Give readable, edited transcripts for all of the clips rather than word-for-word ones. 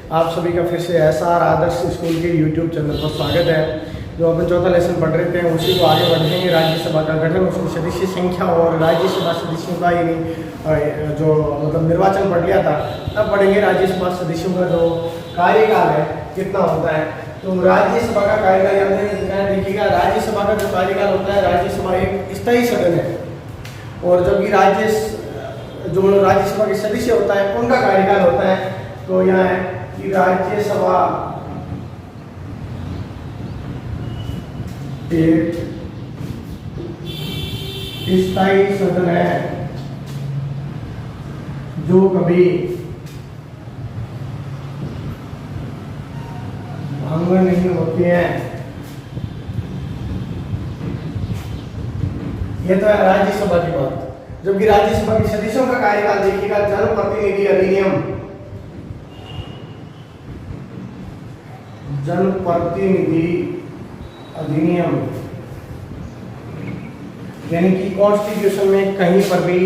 आप सभी का फिर से एसआर आदर्श स्कूल के यूट्यूब चैनल पर स्वागत है। जो अपन चौथा लेसन पढ़ रहे थे उसी को आगे बढ़ेंगे। राज्यसभा का गठन, उसकी सदस्य संख्या और राज्यसभा सदस्यों का यानी जो मतलब निर्वाचन पढ़ लिया था। तब पढ़ेंगे राज्यसभा सदस्यों का जो कार्यकाल है कितना होता है। तो राज्यसभा का कार्यकाल देखिएगा, राज्यसभा का जो कार्यकाल होता है, राज्यसभा एक स्थायी सदन है और जबकि राज्यसभा के सदस्य होता है उनका कार्यकाल होता है। तो यहाँ है कि राज्यसभा एक स्थायी सदन है जो कभी भंग नहीं होती है। यह तो है राज्यसभा की बात। जबकि राज्यसभा के सदस्यों का कार्यकाल देखिएगा, जनप्रतिनिधि अधिनियम, जनप्रतिनिधि अधिनियम यानी कि कॉन्स्टिट्यूशन में कहीं पर भी,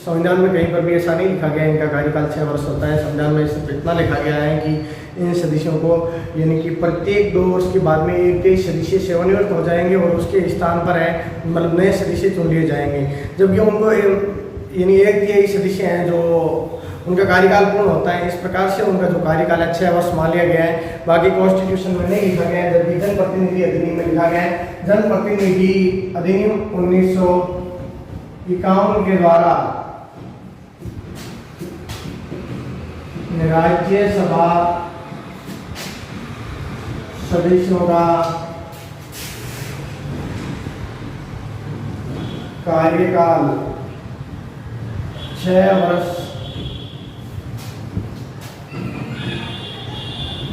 संविधान में कहीं पर भी ऐसा नहीं लिखा गया है इनका कार्यकाल 6 वर्ष होता है। संविधान में सिर्फ इतना लिखा गया है कि इन सदस्यों को यानी कि प्रत्येक 2 वर्ष के बाद में एक सदस्य सेवानिवृत्त हो जाएंगे और उसके स्थान पर है मतलब नए सदस्य चुन लिए जाएंगे। जबकि उनको यानी एक यही सदस्य हैं जो उनका कार्यकाल पूर्ण होता है। इस प्रकार से उनका जो कार्यकाल है 6 वर्ष मान लिया गया है। बाकी कॉन्स्टिट्यूशन में नहीं लिखा गया है, जबकि जनप्रतिनिधि अधिनियम में लिखा गया है। जनप्रतिनिधि अधिनियम 1951 के द्वारा राज्यसभा सदस्यों का कार्यकाल 6 वर्ष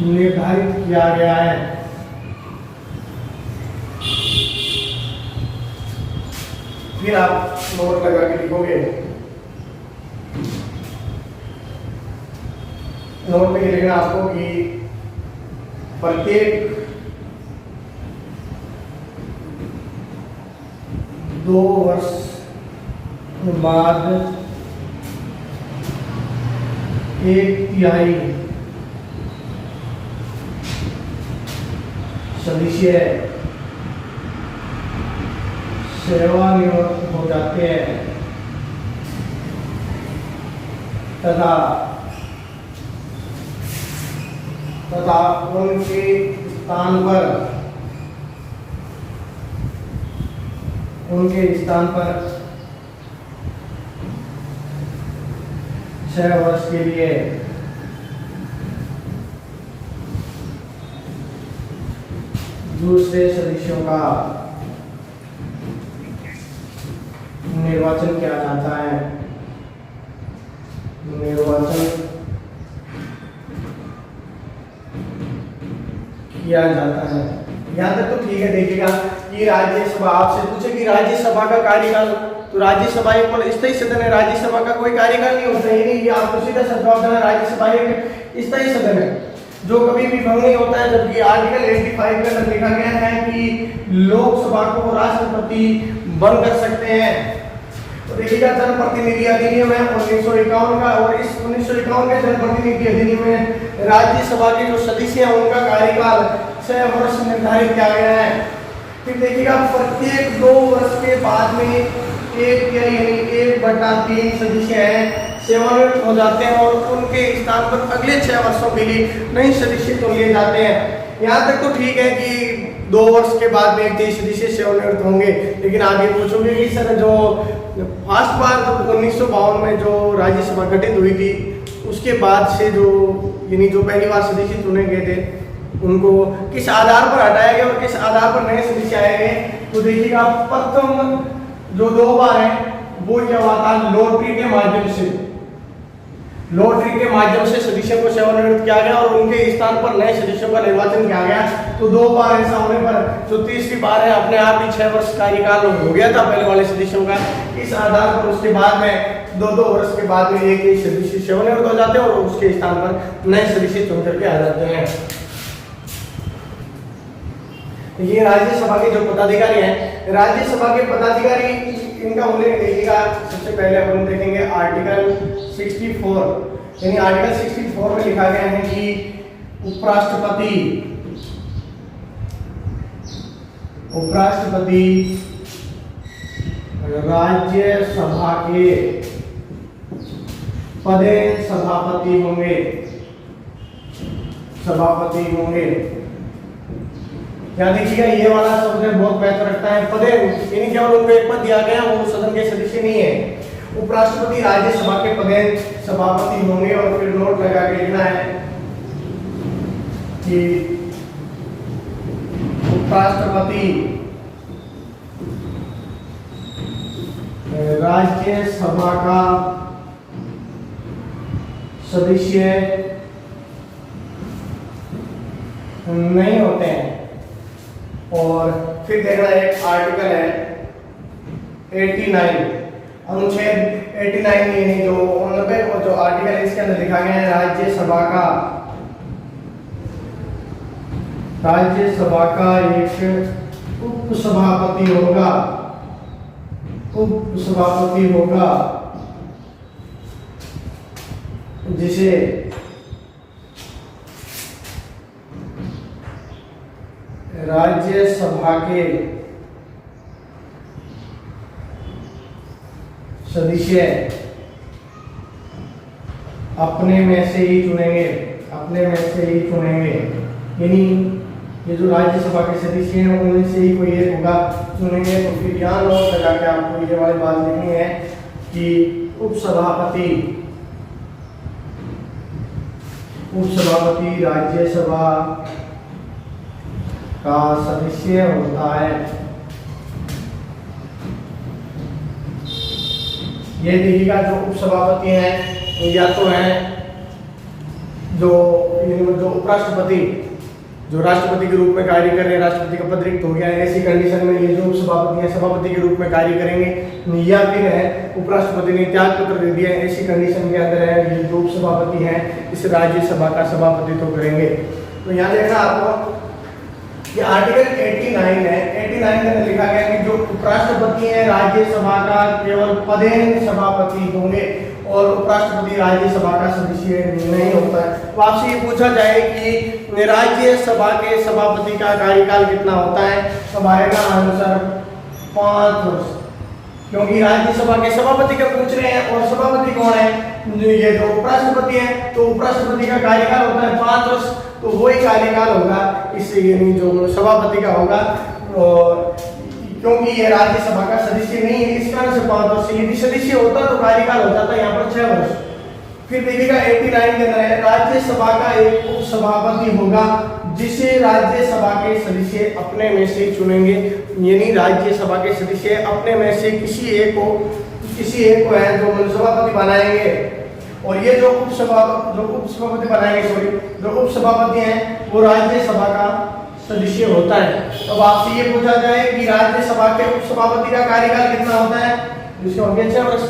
निर्धारित किया गया है। फिर आप नोट लगा के लिखोगे। नोट में ये लिखना आपको कि प्रत्येक 2 वर्ष बाद 1/3 सदस्य सेवानिवृत्त हो जाते हैं तथा उनके स्थान पर 6 वर्ष के लिए दूसरे सदस्यों का निर्वाचन किया जाता है। यहाँ तक तो ठीक है। देखिएगा कि राज्यसभा आपसे पूछे कि राज्यसभा का कार्यकाल, तो राज्यसभा एक स्थायी सदन है, राज्यसभा का कोई कार्यकाल नहीं होता है। ये आपको सीधा सा जवाब देना, राज्यसभा एक स्थायी सदन है जो कभी भी भंग नहीं होता है। जबकि आर्टिकल 85 के अंदर लिखा गया है कि लोकसभा को राष्ट्रपति बंद कर सकते हैं। तो देखिएगा जनप्रतिनिधि अधिनियम है 1951 का, और इस 1951 के जनप्रतिनिधि अधिनियम में राज्यसभा के जो सदस्य हैं उनका कार्यकाल 6 वर्ष निर्धारित किया गया है। फिर देखिएगा प्रत्येक 2 वर्ष के बाद में 1/3 सदस्य हैं सेवानिवृत्त हो जाते हैं और उनके स्थान पर अगले 6 वर्षों के लिए नए सदस्य चुन लिए जाते हैं। यहाँ तक तो ठीक है कि 2 वर्ष के बाद में 1 सदस्य सेवानिवृत्त होंगे। लेकिन आप ये पूछोगे कि सर जो फर्स्ट बार 1952 में जो राज्यसभा गठित हुई थी उसके बाद से जो यानी जो पहली बार सदस्य चुने गए थे उनको किस आधार पर हटाया गया और किस आधार पर नए सदस्य आए गए। तो देखिएगा प्रथम जो 2 बार है वो क्या हुआ था, लॉटरी के माध्यम से सदस्यों को सेवानिवृत्त किया गया और उनके स्थान पर नए सदस्यों का निर्वाचन किया गया। तो 2 बार ऐसा होने पर जो तीसरी बार है अपने आप ही 6 वर्ष कार्यकाल हो गया था पहले वाले सदस्यों का। इस आधार पर उसके बाद में 2-2 वर्ष के बाद में एक सदस्य सेवानिवृत्त हो जाते हैं और उसके स्थान पर नए सदस्य चुन करके आ जाते हैं। ये राज्यसभा के जो पदाधिकारी हैं, राज्यसभा के पदाधिकारी इनका उल्लेख देखिएगा। सबसे पहले अपन देखेंगे आर्टिकल 64, यानी आर्टिकल 64 में लिखा गया है कि उपराष्ट्रपति राज्यसभा के पदेन सभापति होंगे। यहाँ देखिएगा ये वाला शब्द बहुत बेहतर रखता है, पदेन, यानी केवल उनको एक पद दिया गया, वो सदन के सदस्य नहीं है। उपराष्ट्रपति राज्यसभा के पदेन सभापति होंगे और फिर नोट लगा के लिखना है कि उपराष्ट्रपति राज्यसभा का सदस्य नहीं होते हैं। और फिर देखना एक आर्टिकल है 89, अनुच्छेद 89 यानी जो 90 और जो आर्टिकल है इसके अंदर लिखा गया है राज्यसभा का एक उपसभापति होगा जिसे राज्यसभा के सदस्य अपने में से ही चुनेंगे। यानी ये जो राज्यसभा के सदस्य हैं उनमें से ही कोई एक होगा चुनेंगे। तो फिर यहाँ नोट लगा के आपको ये वाली बात लिखनी है कि उपसभापति राज्यसभा का सदस्य होता है। ये देखिएगा जो उपसभापति हैं या तो हैं जो उपराष्ट्रपति जो राष्ट्रपति के रूप में कार्य कर रहे हैं, राष्ट्रपति का पद रिक्त हो गया है, ऐसी कंडीशन में ये जो उपसभापति हैं सभापति के रूप में कार्य करेंगे। या फिर है उपराष्ट्रपति ने त्याग पत्र दे दिया, ऐसी कंडीशन के अंदर है ये जो उपसभापति हैं इस राज्यसभा का सभापतित्व तो करेंगे। तो यहाँ देखना आपको ये आर्टिकल 89 है। 89 में लिखा गया कि जो उपराष्ट्रपति है राज्यसभा का केवल पदेन सभापति होंगे और उपराष्ट्रपति राज्यसभा का सदस्य नहीं होता है। तो आपसे ये पूछा जाए कि राज्यसभा के सभापति का कार्यकाल कितना होता है, तो आएगा आंसर 5 वर्ष, क्योंकि राज्यसभा के सभापति का पूछ रहे हैं और सभापति कौन है, ये जो उपराष्ट्रपति है। तो उपराष्ट्रपति का कार्यकाल होता है 5 वर्ष, तो वही कार्यकाल होगा इससे यानी जो सभापति का होगा। और क्योंकि ये राज्यसभा का सदस्य नहीं है इस कारण से 5 वर्ष, यदि सदस्य होता तो कार्यकाल हो जाता यहाँ पर 6 वर्ष। फिर देखिएगा 89 के अंदर है राज्यसभा का एक उपसभापति होगा जिसे राज्यसभा के सदस्य अपने में से चुनेंगे। यानी राज्यसभा के सदस्य अपने में से किसी एक को है जो सभापति बनाएंगे। और ये जो उपसभापति बनाएंगे जो उपसभापति हैं वो राज्यसभा का सदस्य होता है। अब आपसे ये पूछा जाए कि राज्यसभा के उपसभापति का कार्यकाल कितना होता है, जिसके होंगे 6 वर्ष,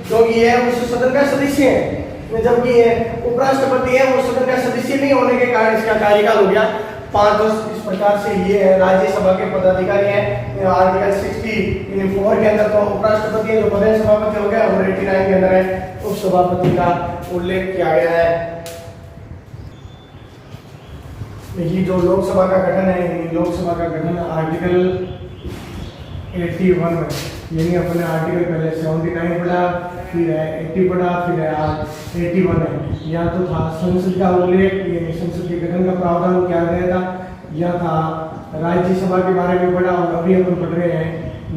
क्योंकि ये उस सदन का सदस्य है, जबकि ये उपराष्ट्रपति है वो सदन का सदस्य नहीं होने के कारण इसका कार्यकाल हो गया 5 वर्ष। इस प्रकार से ये है राज्यसभा के पदाधिकारी हैं। आर्टिकल 64 के अंदर तो उपराष्ट्रपति है जो पदेन सभापति हो गया, और 89 के अंदर है उपसभापति का उल्लेख किया गया है। ये जो लोकसभा का गठन है, लोकसभा का गठन आर्टिकल 81 में, यानी अपने आर्टिकल पहले 79 पढ़ा, फिर है 80 पढ़ा, फिर है आज 81 है। यहाँ तो था संसद का उल्लेख, यानी संसद के गठन का प्रावधान किया गया था। यहाँ था राज्यसभा के बारे में पढ़ा, और अभी अपन पढ़ रहे हैं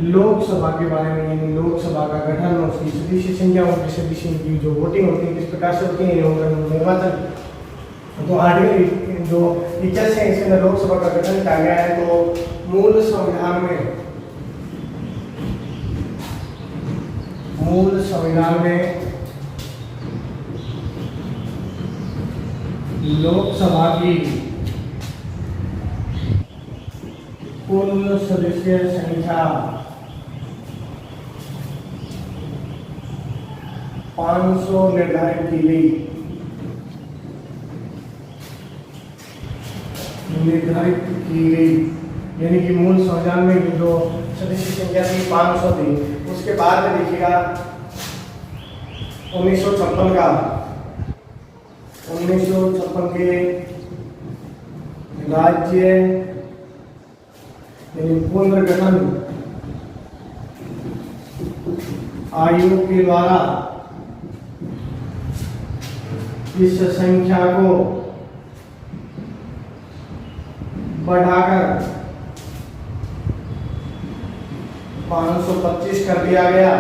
लोकसभा के बारे में, यानी लोकसभा का गठन, उसकी सदस्य संख्या, उनके सदस्य की जो वोटिंग होती है किस प्रकार से होती है, निर्वाचन। तो आर्टिकल जो 81 है इसके अंदर लोकसभा का गठन किया गया है। तो मूल संविधान में लोकसभा की कुल सदस्य संख्या 500 निर्धारित की गई। यानी कि मूल संविधान में जो सदस्य संख्या थी 500 थी। उसके बाद में देखिएगा 1956 के राज्य यानी पुनर्गठन आयोग के द्वारा इस संख्या को बढ़ाकर 525 कर दिया गया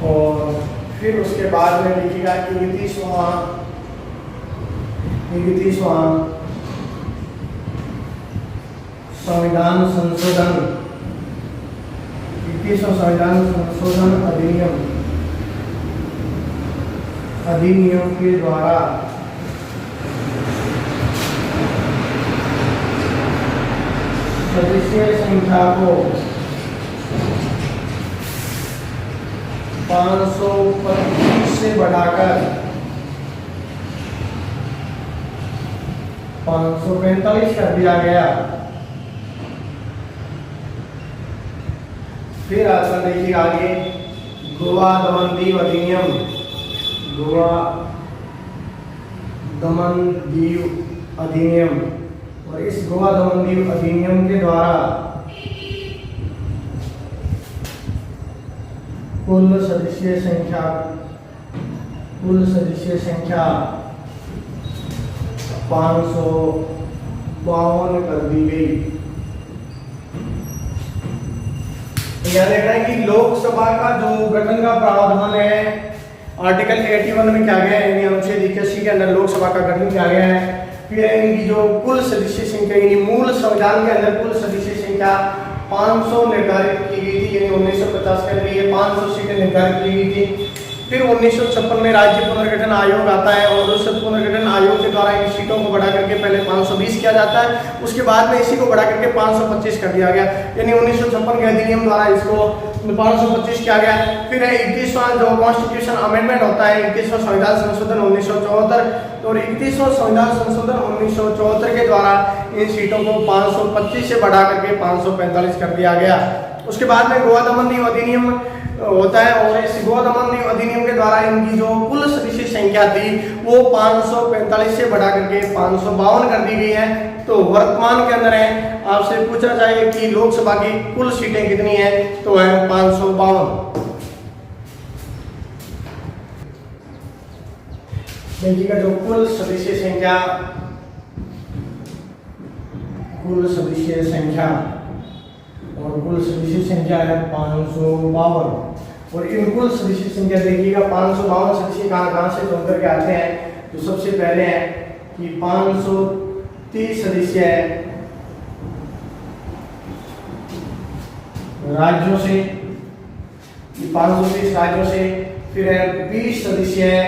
और फिर उसके बाद में लिखिएगा कि 31वां संविधान संशोधन 21वां संविधान संशोधन अधिनियम के द्वारा सदस्य संख्या को 525 से बढ़ाकर 545 कर दिया गया। फिर आता देखिए आगे गोवा दमन दीव अधिनियम, गोवा दमन दीव अधिनियम, और इस गोवा दमन दीव अधिनियम के द्वारा कुल सदस्य संख्या 552 कर दी गई। याद रखना है कि लोकसभा का जो गठन का प्रावधान है आर्टिकल 81 में क्या गया है, यानी अनुच्छेद 81 के अंदर लोकसभा का गठन किया गया है। फिर इनकी जो कुल सदस्य संख्या यानी मूल संविधान के अंदर कुल सदस्य संख्या 500 निर्धारित की गई थी, यानी 1950 के अंदर ये 500 सीटें निर्धारित की गई थी। फिर 1956 में राज्य पुनर्गठन आयोग आता है और उस पुनर्गठन आयोग के द्वारा इन सीटों को बढ़ा करके पहले 520 किया जाता है, उसके बाद में इसी को बढ़ा करके 525 कर दिया गया, यानी 1956 के अधिनियम द्वारा इसको 525 किया गया। फिर 21वां जो कॉन्स्टिट्यूशन अमेंडमेंट होता है, 21वां संविधान संशोधन 1974, और 21वां संविधान संशोधन 1974 के द्वारा इन सीटों को 525 से बढ़ा करके 545 कर दिया गया। उसके बाद में गोवा दमन दीव अधिनियम होता है और इस गोवा दमन दीव अधिनियम के द्वारा इनकी जो कुल सदस्य संख्या थी वो 545 से बढ़ा करके 552 कर दी गई है। तो वर्तमान के अंदर है आपसे पूछा जाए कि लोकसभा की कुल सीटें कितनी है, तो है 552। देखिएगा जो कुल सदस्य संख्या और कुल सदस्य संख्या है 552, और इन कुल सदस्य संख्या देखिएगा 552 सदस्य कहाँ से चुन करके आते हैं। तो सबसे पहले है कि 530 सदस्य है राज्यों से, 530 राज्यों से। फिर है 20 सदस्य है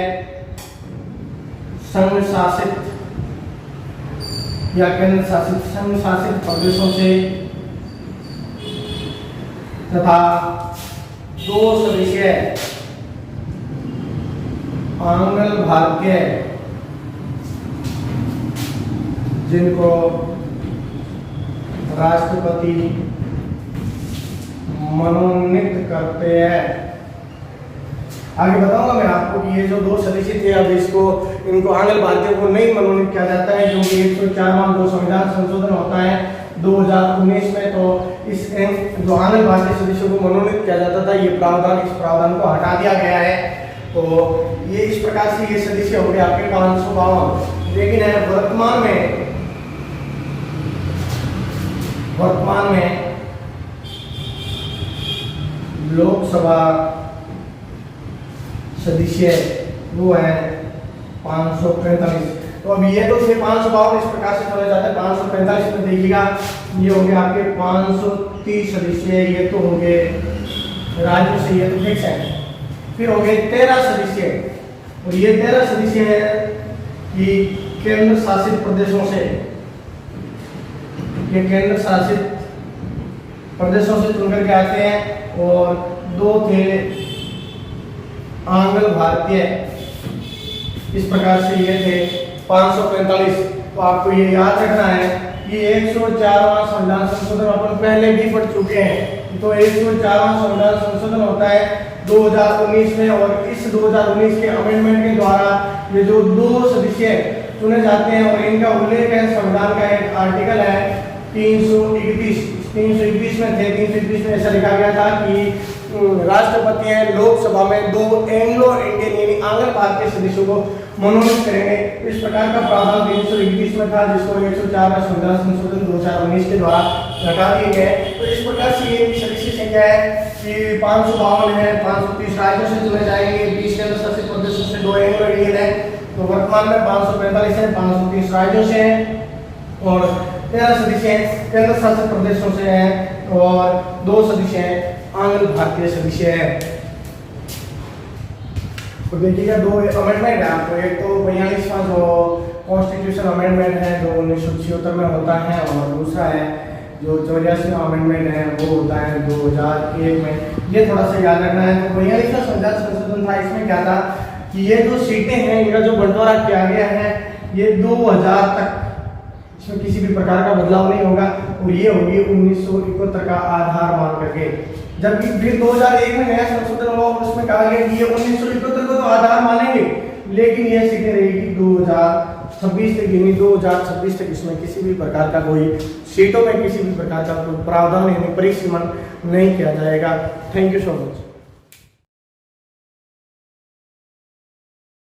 संघ शासित या केंद्र शासित संघ शासित प्रदेशों से, तथा 2 सदस्य आंग्ल भारतीय जिनको राष्ट्रपति मनोनीत करते हैं। आगे बताऊंगा मैं आपको कि ये जो 2 सदस्य थे अब इनको आंग्ल भारतीयों को नहीं मनोनीत किया जाता है, क्योंकि 104वां जो संविधान संशोधन होता है 2019 में, तो इस जो आंग्ल भारतीय सदस्यों को मनोनीत किया जाता था इस प्रावधान को हटा दिया गया है। तो ये इस प्रकार से ये सदस्य हो गए आपके 552। लेकिन है वर्तमान में लोकसभा सदस्य वो है 545। तो अब ये तो थे 552, इस प्रकार से चले जाते हैं 545 में। देखिएगा ये हो गए आपके 530 सदस्य, ये तो हो गए राज्यों से, ये तो फिक्स है। फिर हो गए 13 सदस्य, और ये 13 सदस्य है कि केंद्र शासित प्रदेशों से, ये केंद्र शासित प्रदेशों से चुन करके आते हैं, और 2 थे आंग्ल भारतीय। इस प्रकार से ये थे 545। तो आपको ये याद रखना है कि 104वां संविधान संशोधन अपन पहले भी पढ़ चुके हैं। तो 104वां संविधान संशोधन होता है 2019 में, और इस 2019 के अमेंडमेंट के द्वारा ये जो 2 सदस्य चुने जाते हैं और इनका उल्लेख है संविधान का एक आर्टिकल है 331 में थे। 331 में ऐसा लिखा गया था कि राष्ट्रपति हैं लोकसभा में 2 एंग्लो इंडियन यानी आंग्ल भारतीय सदस्यों को मनोनीत करेंगे। इस प्रकार का प्रावधान 321 में था, जिसको 104 का संविधान संशोधन 2019 के द्वारा हटा दिए गए। तो इस प्रकार से ये सदस्य संख्या है कि 552 है, 530 राज्यों से चुने जाएंगे, 20 केंद्र शासित प्रदेशों से 2 एंग्लो इंडियन है। तो वर्तमान में 545 है, 530 राज्यों से हैं और 13 सदस्य हैं केंद्र शासित प्रदेशों से हैं और 2 सदस्य हैं आंग्ल भारतीय सदस्य हैं। तो देखिएगा 2 अमेंडमेंट है आपको, एक तो 42वां जो कॉन्स्टिट्यूशन अमेंडमेंट है जो 1976 में होता है और दूसरा है जो 84वां अमेंडमेंट है वो होता है 2001 में। ये थोड़ा सा याद रखना है। तो 42वां संविधान संशोधन था, इसमें क्या था कि ये जो सीटें हैं इनका जो बंटवारा किया गया है ये 2000 तक, इसमें किसी भी प्रकार का बदलाव नहीं होगा और ये होगी 1971 का आधार मान करके। जबकि फिर 2001 में नया संशोधन हुआ और उसमें कहा गया कि ये 1971 को तो आधार मानेंगे, लेकिन ये सीटें रहेगी 2026 तक, यानी 2026 तक इसमें किसी भी प्रकार का कोई सीटों में किसी भी प्रकार का प्रावधान यानी परिसीमन नहीं किया जाएगा। Thank you so much.